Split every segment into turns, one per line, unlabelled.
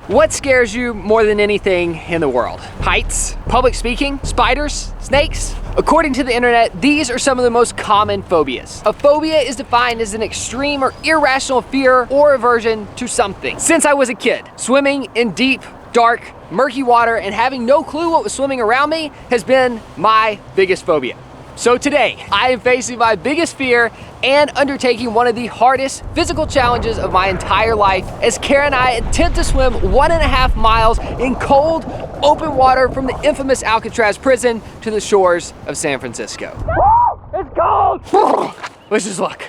What scares you more than anything in the world? Heights, public speaking, spiders, snakes? According to the internet, these are some of the most common phobias. A phobia is defined as an extreme or irrational fear or aversion to something. Since I was a kid, swimming in deep, dark, murky water and having no clue what was swimming around me has been my biggest phobia. So today, I am facing my biggest fear and undertaking one of the hardest physical challenges of my entire life as Kara and I attempt to swim 1.5 miles in cold, open water from the infamous Alcatraz prison to the shores of San Francisco. Woo! It's cold! Let's just look.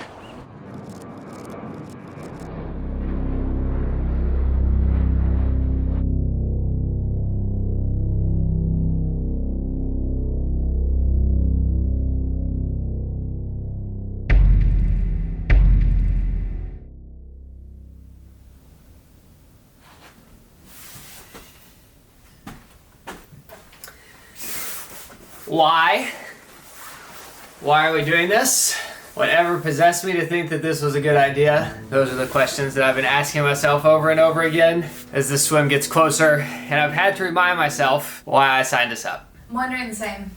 Why are we doing this? Whatever possessed me to think that this was a good idea? Those are the questions that I've been asking myself over and over again as the swim gets closer, and I've had to remind myself why I signed this up.
I'm wondering the same.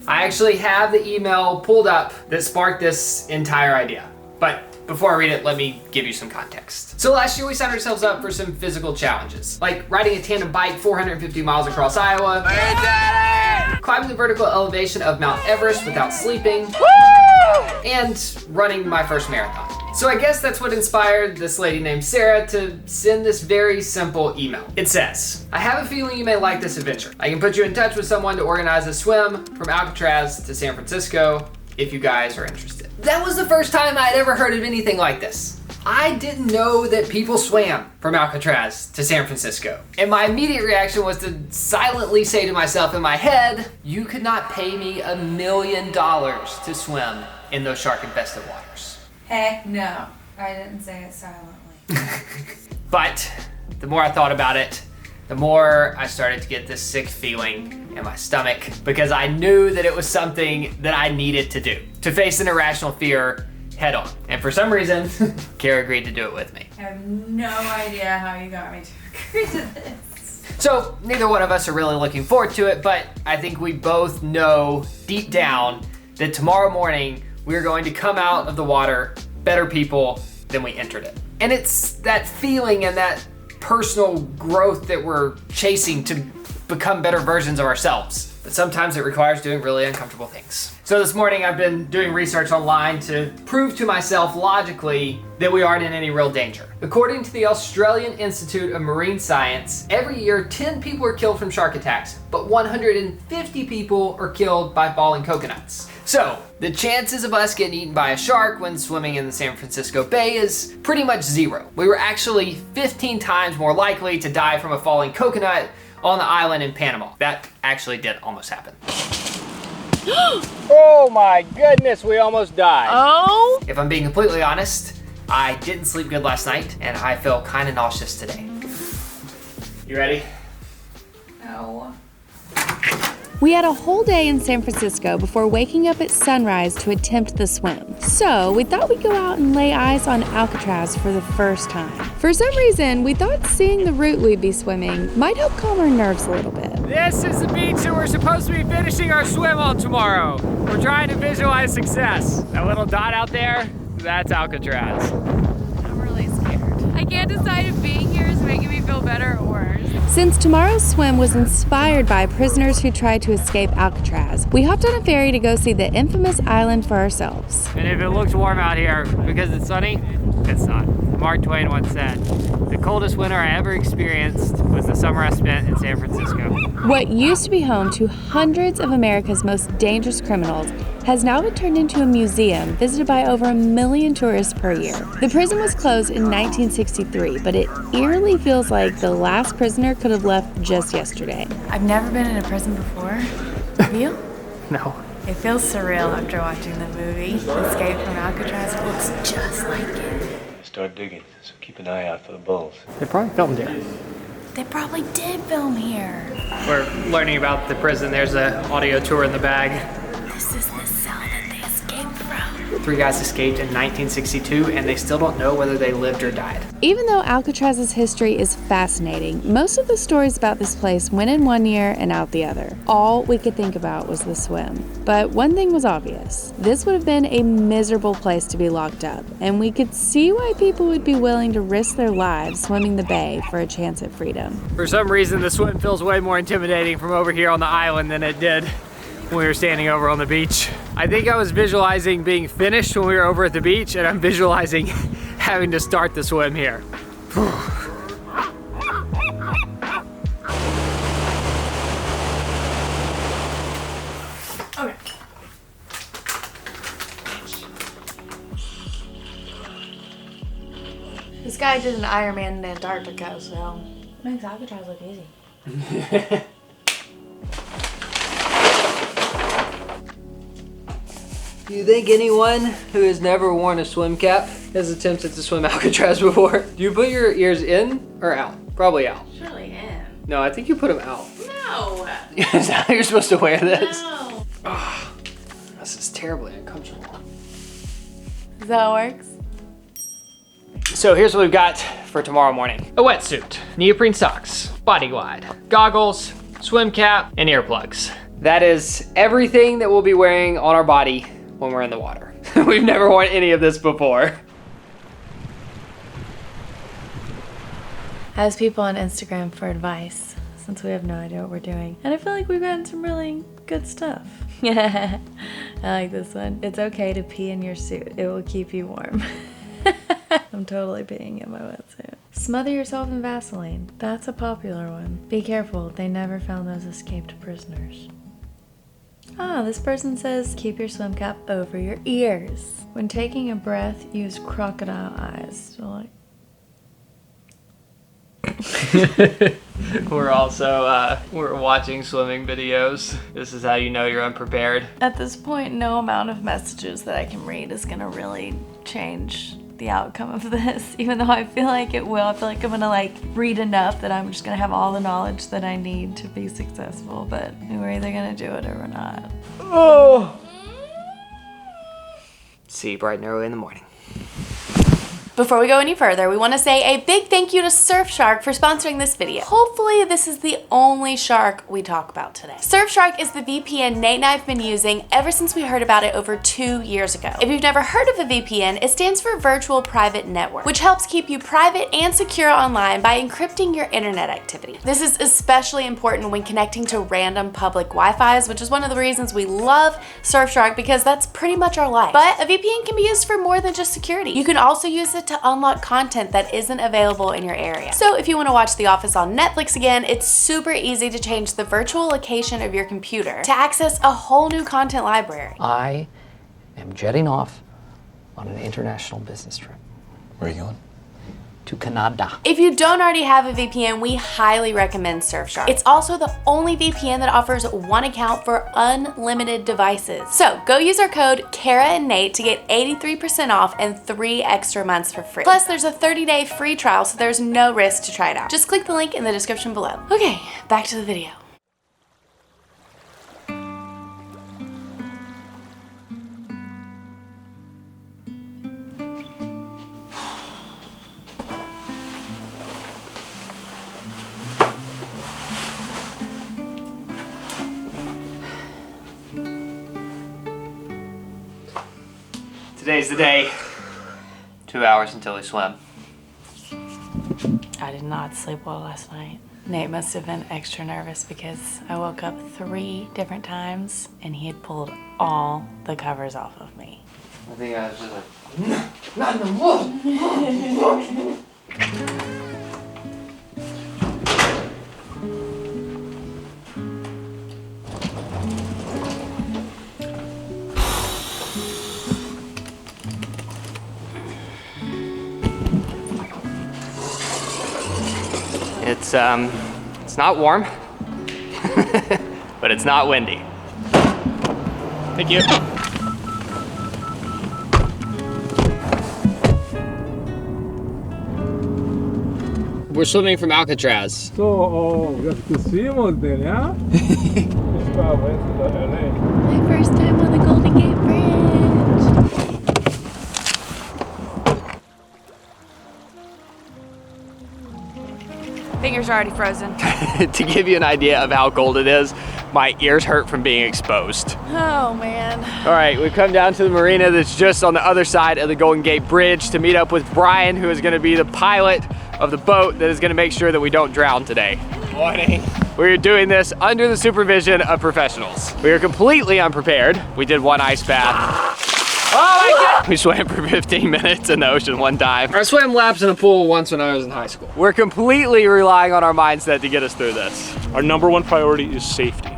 I actually have the email pulled up that sparked this entire idea. But before I read it, let me give you some context. So last year we signed ourselves up for some physical challenges, like riding a tandem bike 450 miles across Iowa, climbing the vertical elevation of Mount Everest without sleeping, and running my first marathon. So I guess that's what inspired this lady named Sarah to send this very simple email. It says, I have a feeling you may like this adventure. I can put you in touch with someone to organize a swim from Alcatraz to San Francisco if you guys are interested. That was the first time I'd ever heard of anything like this. I didn't know that people swam from Alcatraz to San Francisco. And my immediate reaction was to silently say to myself in my head, you could not pay me $1 million to swim in those shark-infested waters.
Heck no. I didn't say it silently.
But the more I thought about it, the more I started to get this sick feeling in my stomach because I knew that it was something that I needed to do, to face an irrational fear head on. And for some reason, Kara agreed to do it with me.
I have no idea how you got me to agree to this.
So neither one of us are really looking forward to it, but I think we both know deep down that tomorrow morning we're going to come out of the water better people than we entered it. And it's that feeling and that personal growth that we're chasing to become better versions of ourselves. But sometimes it requires doing really uncomfortable things. So this morning I've been doing research online to prove to myself logically that we aren't in any real danger. According to the Australian Institute of Marine Science, every year 10 people are killed from shark attacks, but 150 people are killed by falling coconuts. So the chances of us getting eaten by a shark when swimming in the San Francisco Bay is pretty much zero. We were actually 15 times more likely to die from a falling coconut on the island in Panama. That actually did almost happen. Oh my goodness, we almost died.
Oh?
If I'm being completely honest, I didn't sleep good last night and I feel kind of nauseous today. You ready?
No.
We had a whole day in San Francisco before waking up at sunrise to attempt the swim. So we thought we'd go out and lay eyes on Alcatraz for the first time. For some reason, we thought seeing the route we'd be swimming might help calm our nerves a little bit.
This is the beach that we're supposed to be finishing our swim on tomorrow. We're trying to visualize success. That little dot out there, that's Alcatraz.
I'm really scared. I can't decide if being here is making me feel better or worse. Since tomorrow's swim was inspired by prisoners who tried to escape Alcatraz, we hopped on a ferry to go see the infamous island for ourselves.
And if it looks warm out here because it's sunny, it's not. Mark Twain once said, the coldest winter I ever experienced was the summer I spent in San Francisco.
What used to be home to hundreds of America's most dangerous criminals has now been turned into a museum visited by over 1 million tourists per year. The prison was closed in 1963, but it eerily feels like the last prisoner could have left just yesterday.
I've never been in a prison before. Have you?
No.
It feels surreal after watching the movie. Escape from Alcatraz looks just like it.
Start digging, so keep an eye out for the bulls.
They probably filmed here.
They probably did film here.
We're learning about the prison. There's an audio tour in the bag.
This is the cell that they escaped from.
3 guys escaped in 1962, and they still don't know whether they lived or died.
Even though Alcatraz's history is fascinating, most of the stories about this place went in one ear and out the other. All we could think about was the swim. But one thing was obvious. This would have been a miserable place to be locked up, and we could see why people would be willing to risk their lives swimming the bay for a chance at freedom.
For some reason, the swim feels way more intimidating from over here on the island than it did when we were standing over on the beach. I think I was visualizing being finished when we were over at the beach, and I'm visualizing having to start the swim here.
Okay.
This guy did an Ironman in Antarctica, so makes Alcatraz look easy.
Do you think anyone who has never worn a swim cap has attempted to swim Alcatraz before? Do you put your ears in or out? Probably out.
Surely in.
No, I think you put them out.
No.
Is that how you're supposed to wear this?
No.
Oh, this is terribly uncomfortable.
Is that how it works?
So here's what we've got for tomorrow morning. A wetsuit, neoprene socks, body glide, goggles, swim cap, and earplugs. That is everything that we'll be wearing on our body when we're in the water. We've never worn any of this before.
I ask people on Instagram for advice since we have no idea what we're doing. And I feel like we've gotten some really good stuff. I like this one. It's okay to pee in your suit. It will keep you warm. I'm totally peeing in my wetsuit. Smother yourself in Vaseline. That's a popular one. Be careful, they never found those escaped prisoners. Ah, this person says keep your swim cap over your ears. When taking a breath, use crocodile eyes. So like...
We're also, we're watching swimming videos. This is how you know you're unprepared.
At this point, no amount of messages that I can read is gonna really change the outcome of this, even though I feel like it will. I feel like I'm gonna like read enough that I'm just gonna have all the knowledge that I need to be successful, but we're either gonna do it or we're not.
Oh! See you bright and early in the morning.
Before we go any further, we want to say a big thank you to Surfshark for sponsoring this video. Hopefully this is the only shark we talk about today. Surfshark is the VPN Nate and I have been using ever since we heard about it over 2 years ago. If you've never heard of a VPN, it stands for Virtual Private Network, which helps keep you private and secure online by encrypting your internet activity. This is especially important when connecting to random public Wi-Fi's, which is one of the reasons we love Surfshark, because that's pretty much our life. But a VPN can be used for more than just security. You can also use it to unlock content that isn't available in your area. So if you want to watch The Office on Netflix again, it's super easy to change the virtual location of your computer to access a whole new content library.
I am jetting off on an international business trip.
Where are you going?
To Canada.
If you don't already have a VPN, we highly recommend Surfshark. It's also the only VPN that offers one account for unlimited devices. So go use our code Kara and Nate to get 83% off and 3 extra months for free. Plus there's a 30-day free trial, so there's no risk to try it out. Just click the link in the description below. Okay, back to the video.
Today's the day. 2 hours until we swim.
I did not sleep well last night. Nate must have been extra nervous because I woke up 3 different times and he had pulled all the covers off of me.
I think I was just like, not in the water. It's not warm, but it's not windy. Thank you. We're swimming from Alcatraz.
So, we have to swim there, yeah?
My first time on the Golden Gate Bridge.
Fingers are already frozen.
To give you an idea of how cold it is, my ears hurt from being exposed.
Oh man.
All right, we've come down to the marina that's just on the other side of the Golden Gate Bridge to meet up with Brian, who is gonna be the pilot of the boat that is gonna make sure that we don't drown today. Morning. We're doing this under the supervision of professionals. We are completely unprepared. We did one ice bath. Oh my God! We swam for 15 minutes in the ocean one time. I swam laps in a pool once when I was in high school. We're completely relying on our mindset to get us through this.
Our number one priority is safety.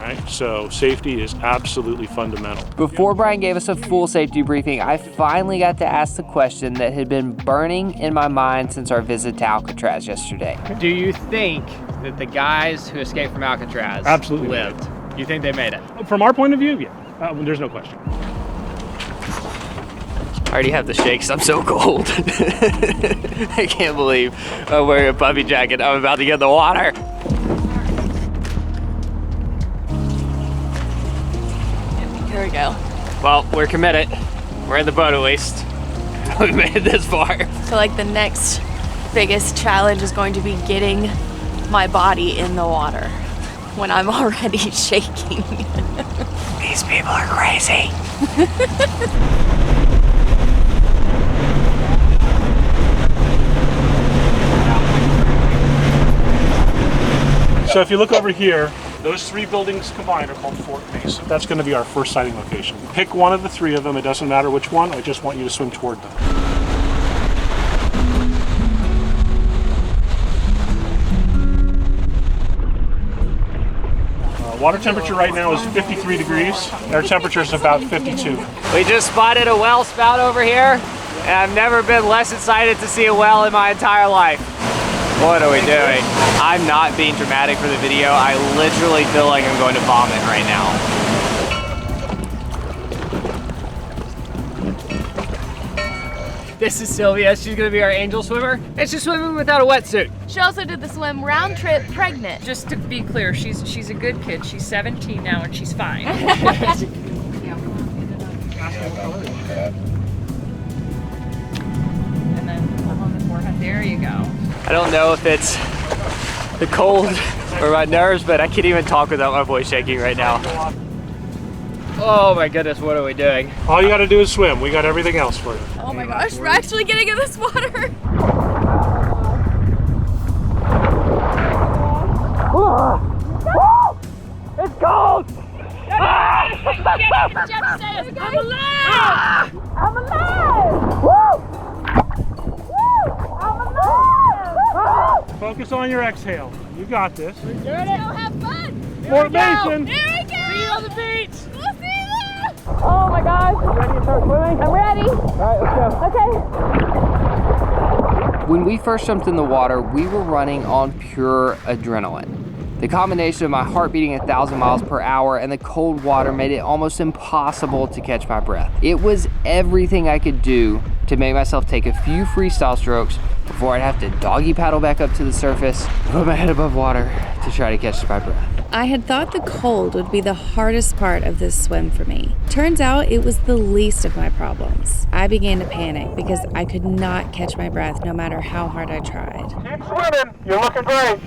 Right? So safety is absolutely fundamental.
Before Brian gave us a full safety briefing, I finally got to ask the question that had been burning in my mind since our visit to Alcatraz yesterday. Do you think that the guys who escaped from Alcatraz
absolutely
lived? You think they made it?
From our point of view, yeah. There's no question.
I already have the shakes, I'm so cold. I can't believe I'm wearing a puffy jacket. I'm about to get in the water.
Here we go.
Well, we're committed. We're in the boat at least. We made it this far.
So like the next biggest challenge is going to be getting my body in the water when I'm already shaking.
These people are crazy.
So if you look over here, those three buildings combined are called Fort Mesa. That's going to be our first sighting location. Pick one of the three of them. It doesn't matter which one. I just want you to swim toward them. Water temperature right now is 53 degrees. Air temperature is about 52.
We just spotted a well spout over here, and I've never been less excited to see a well in my entire life. What are we doing? I'm not being dramatic for the video. I literally feel like I'm going to vomit right now. This is Sylvia. She's gonna be our angel swimmer, and she's swimming without a wetsuit.
She also did the swim round trip pregnant.
Just to be clear, she's a good kid. She's 17 now and she's fine. And then on the forehead. There you go.
I don't know if it's the cold or my nerves, but I can't even talk without my voice shaking right now. Oh my goodness, what are we doing?
All you got to do is swim. We got everything else for you.
Oh my gosh, we're actually getting in this water.
It's cold!
I'm alive! I'm alive!
Focus on your exhale. You got this.
Let's go have fun!
Fort Mason!
Here we go!
See you on the beach!
We'll see you there!
Oh my gosh! You ready to start swimming?
I'm ready.
Alright, let's go.
Okay.
When we first jumped in the water, we were running on pure adrenaline. The combination of my heart beating 1,000 miles per hour and the cold water made it almost impossible to catch my breath. It was everything I could do to make myself take a few freestyle strokes before I'd have to doggy paddle back up to the surface, put my head above water to try to catch my breath.
I had thought the cold would be the hardest part of this swim for me. Turns out it was the least of my problems. I began to panic because I could not catch my breath no matter how hard I tried.
Keep swimming. You're looking great.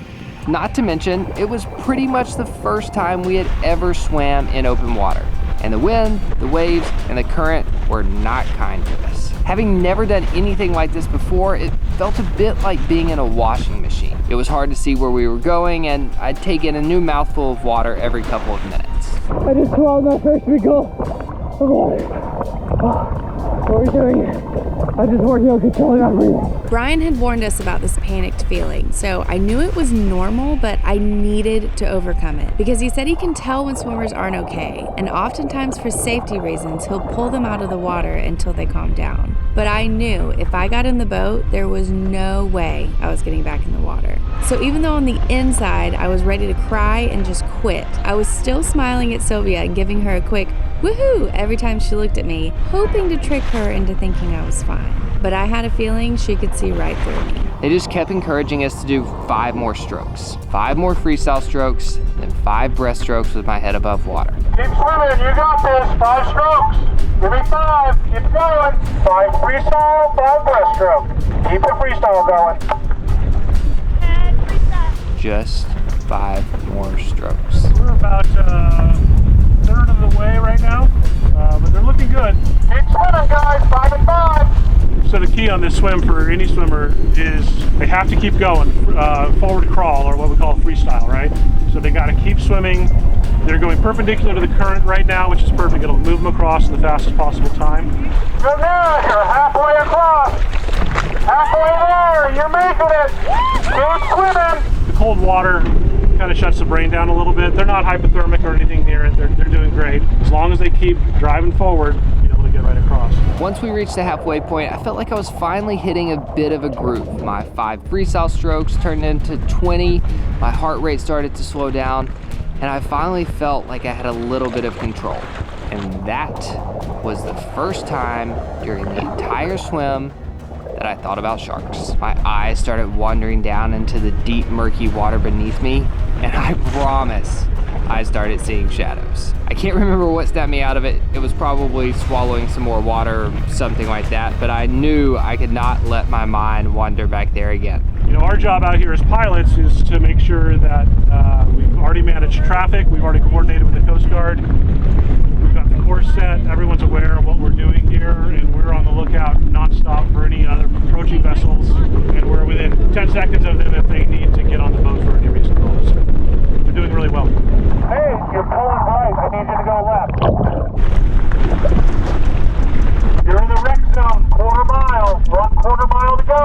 Not to mention, it was pretty much the first time we had ever swam in open water. And the wind, the waves, and the current were not kind to us. Having never done anything like this before, it felt a bit like being in a washing machine. It was hard to see where we were going, and I'd take in a new mouthful of water every couple of minutes.
I just swallowed my first big gulp of water. What are we doing? I'm just working on controlling my breathing.
Brian had warned us about this panicked feeling, so I knew it was normal, but I needed to overcome it because he said he can tell when swimmers aren't okay, and oftentimes for safety reasons, he'll pull them out of the water until they calm down. But I knew if I got in the boat, there was no way I was getting back in the water. So even though on the inside I was ready to cry and just quit, I was still smiling at Sylvia and giving her a quick woohoo every time she looked at me, hoping to trick her into thinking I was fine. But I had a feeling she could see right through me.
They just kept encouraging us to do 5 more strokes. 5 more freestyle strokes, then 5 breaststrokes with my head above water.
Keep swimming. You got this. 5 strokes. Give me 5. Keep going. 5 freestyle, 5 breaststroke. Keep the freestyle going.
just 5 more strokes.
We're about a third of the way right now, but they're looking good. Keep swimming, guys, 5 and 5. So the key on this swim for any swimmer is they have to keep going, forward crawl, or what we call freestyle, right? So they got to keep swimming. They're going perpendicular to the current right now, which is perfect. It'll move them across in the fastest possible time. You're there, you're halfway across. Halfway there, you're making it. Keep swimming. The cold water kind of shuts the brain down a little bit. They're not hypothermic or anything near it. They're doing great. As long as they keep driving forward, you'll be able to get right across.
Once we reached the halfway point, I felt like I was finally hitting a bit of a groove. My 5 freestyle strokes turned into 20. My heart rate started to slow down, and I finally felt like I had a little bit of control. And that was the first time during the entire swim that I thought about sharks. My eyes started wandering down into the deep, murky water beneath me, and I promise I started seeing shadows. I can't remember what snapped me out of it. It was probably swallowing some more water or something like that, but I knew I could not let my mind wander back there again.
You know, our job out here as pilots is to make sure that we've already managed traffic, we've already coordinated with the Coast Guard, we've got the course set, everyone's aware of what we're doing here, and we're on the lookout nonstop for any other approaching vessels, and we're within 10 seconds of them if they need to get on the boat for any reason. So we're doing really well. Hey, you're pulling right. I need you to go left. You're in the wreck zone, quarter mile. 1/4 mile to go.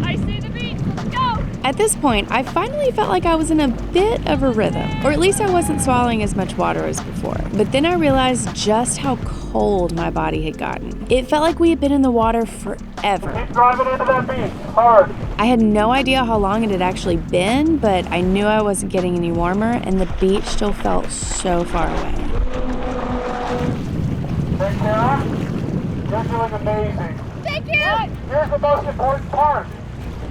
I see the beach, let's go! At this point, I finally felt like I was in a bit of a rhythm, or at least I wasn't swallowing as much water as before. But then I realized just how cold my body had gotten. It felt like we had been in the water forever.
Keep driving into that beach, hard.
I had no idea how long it had actually been, but I knew I wasn't getting any warmer, and the beach still felt so far away.
Take care. You're doing amazing.
Thank you!
Here's the most important part.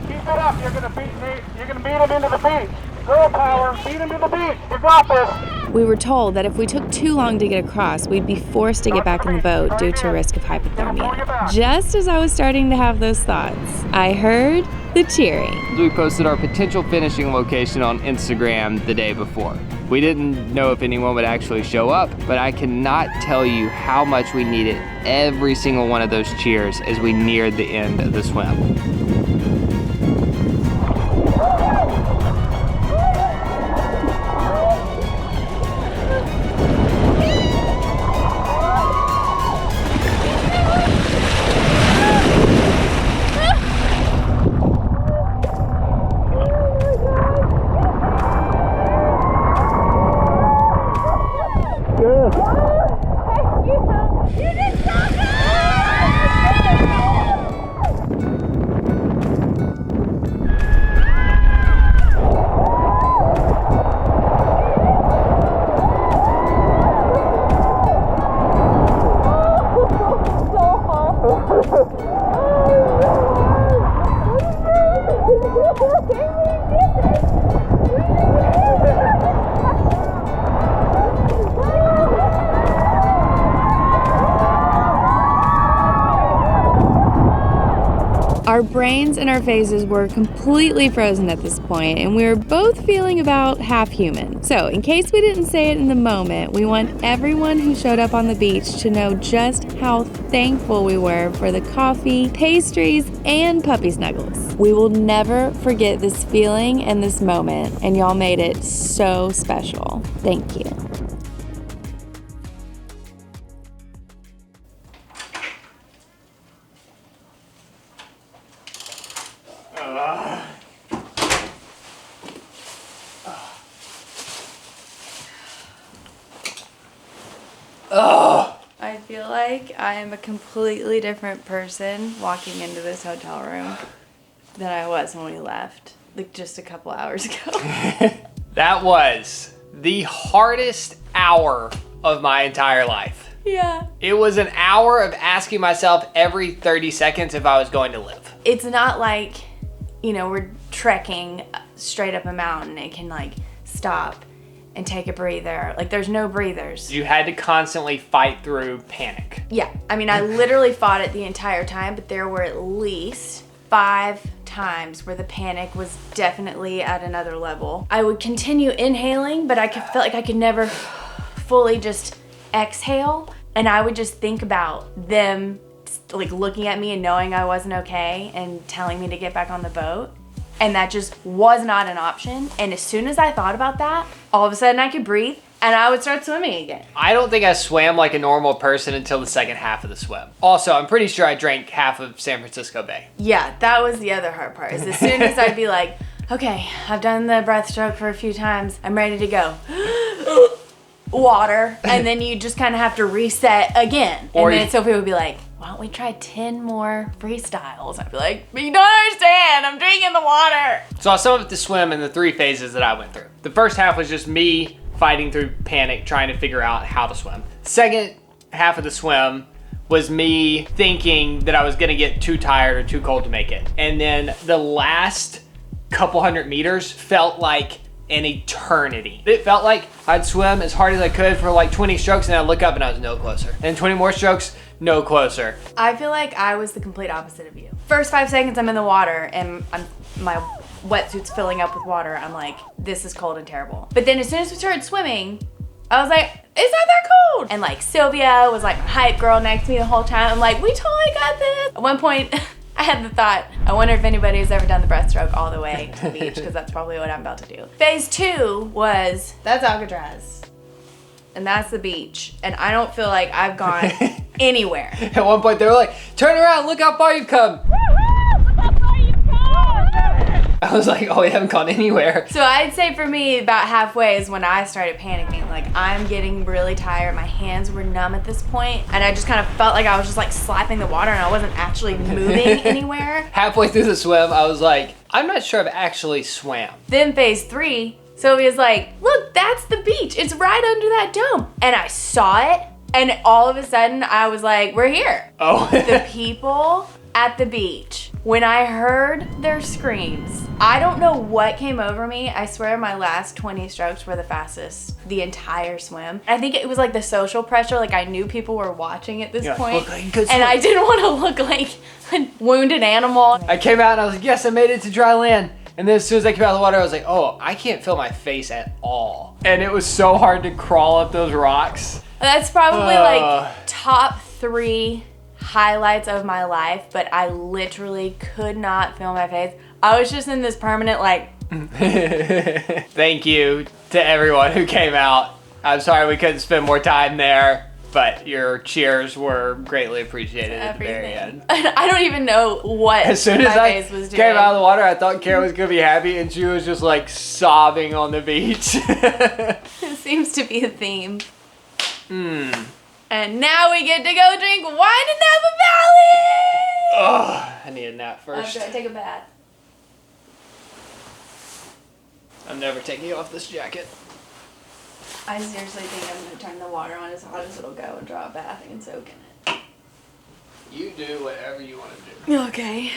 Keep it up. You're gonna beat him into the beach. Girl power, beat him to the beach. You got this.
We were told that if we took too long to get across, we'd be forced to get back in the boat due to risk of hypothermia. Just as I was starting to have those thoughts, I heard the cheering.
We posted our potential finishing location on Instagram the day before. We didn't know if anyone would actually show up, but I cannot tell you how much we needed every single one of those cheers as we neared the end of the swim.
Our brains and our faces were completely frozen at this point, and we were both feeling about half human. So, in case we didn't say it in the moment, we want everyone who showed up on the beach to know just how thankful we were for the coffee, pastries, and puppy snuggles. We will never forget this feeling and this moment, and y'all made it so special. Thank you.
I feel like I am a completely different person walking into this hotel room than I was when we left, like just a couple hours ago.
That was the hardest hour of my entire life.
Yeah.
It was an hour of asking myself every 30 seconds if I was going to live.
It's not like, you know, we're trekking straight up a mountain and can like stop and take a breather. Like there's no breathers.
You had to constantly fight through panic.
Yeah, I mean, I literally fought it the entire time, but there were at least 5 times where the panic was definitely at another level. I would continue inhaling, but I felt like I could never fully just exhale. And I would just think about them like looking at me and knowing I wasn't okay and telling me to get back on the boat. And that just was not an option. And as soon as I thought about that, all of a sudden I could breathe and I would start swimming again.
I don't think I swam like a normal person until the second half of the swim. Also, I'm pretty sure I drank half of San Francisco Bay.
Yeah, that was the other hard part. Is as soon as I'd be like, okay, I've done the breaststroke for a few times. I'm ready to go. Water. And then you just kind of have to reset again.
Or
and then Sophie would be like, why don't we try 10 more freestyles? I'd be like, but you don't understand. I'm drinking the water.
So I'll sum up the swim in the 3 phases that I went through. The first half was just me fighting through panic, trying to figure out how to swim. Second half of the swim was me thinking that I was gonna get too tired or too cold to make it. And then the last couple hundred meters felt like an eternity. It felt like I'd swim as hard as I could for like 20 strokes and I'd look up and I was no closer. And 20 more strokes, no closer.
I feel like I was the complete opposite of you. First 5 seconds I'm in the water and my wetsuit's filling up with water. I'm like, this is cold and terrible. But then as soon as we started swimming, I was like, it's not that cold. And like Sylvia was like hype girl next to me the whole time. I'm like, we totally got this. At one point, I had the thought, I wonder if anybody has ever done the breaststroke all the way to the beach, because that's probably what I'm about to do. Phase 2 was, that's Alcatraz. And that's the beach. And I don't feel like I've gone anywhere.
At one point they were like, turn around, look how far you've come. I was like, oh, we haven't gone anywhere.
So I'd say for me, about halfway is when I started panicking. Like, I'm getting really tired. My hands were numb at this point, and I just kind of felt like I was just like slapping the water and I wasn't actually moving anywhere.
Halfway through the swim, I was like, I'm not sure I've actually swam.
Then phase 3, Sylvia's like, look, that's the beach. It's right under that dome. And I saw it, and all of a sudden I was like, we're here.
Oh.
The people at the beach, when I heard their screams, I don't know what came over me. I swear my last 20 strokes were the fastest the entire swim. I think it was like the social pressure, like I knew people were watching at this point.
Look like a good
and I
swim.
didn't want to look like a wounded animal.
I came out and I was like, yes, I made it to dry land. And then as soon as I came out of the water, I was like, oh, I can't feel my face at all. And it was so hard to crawl up those rocks.
That's probably like top 3 highlights of my life, but I literally could not feel my face. I was just in this permanent like.
Thank you to everyone who came out. I'm sorry we couldn't spend more time there, but your cheers were greatly appreciated at the very end.
I don't even know what
As soon as
my
I
face was doing.
came out of the water, I thought Kara was gonna be happy, and she was just like sobbing on the beach.
It seems to be a theme. And now we get to go drink wine in Napa Valley!
Oh, I need a nap first.
After I take a bath.
I'm never taking off this jacket.
I seriously think I'm gonna turn the water on as hot as it'll go and draw a bath and soak in it.
You do whatever you want to do.
Okay.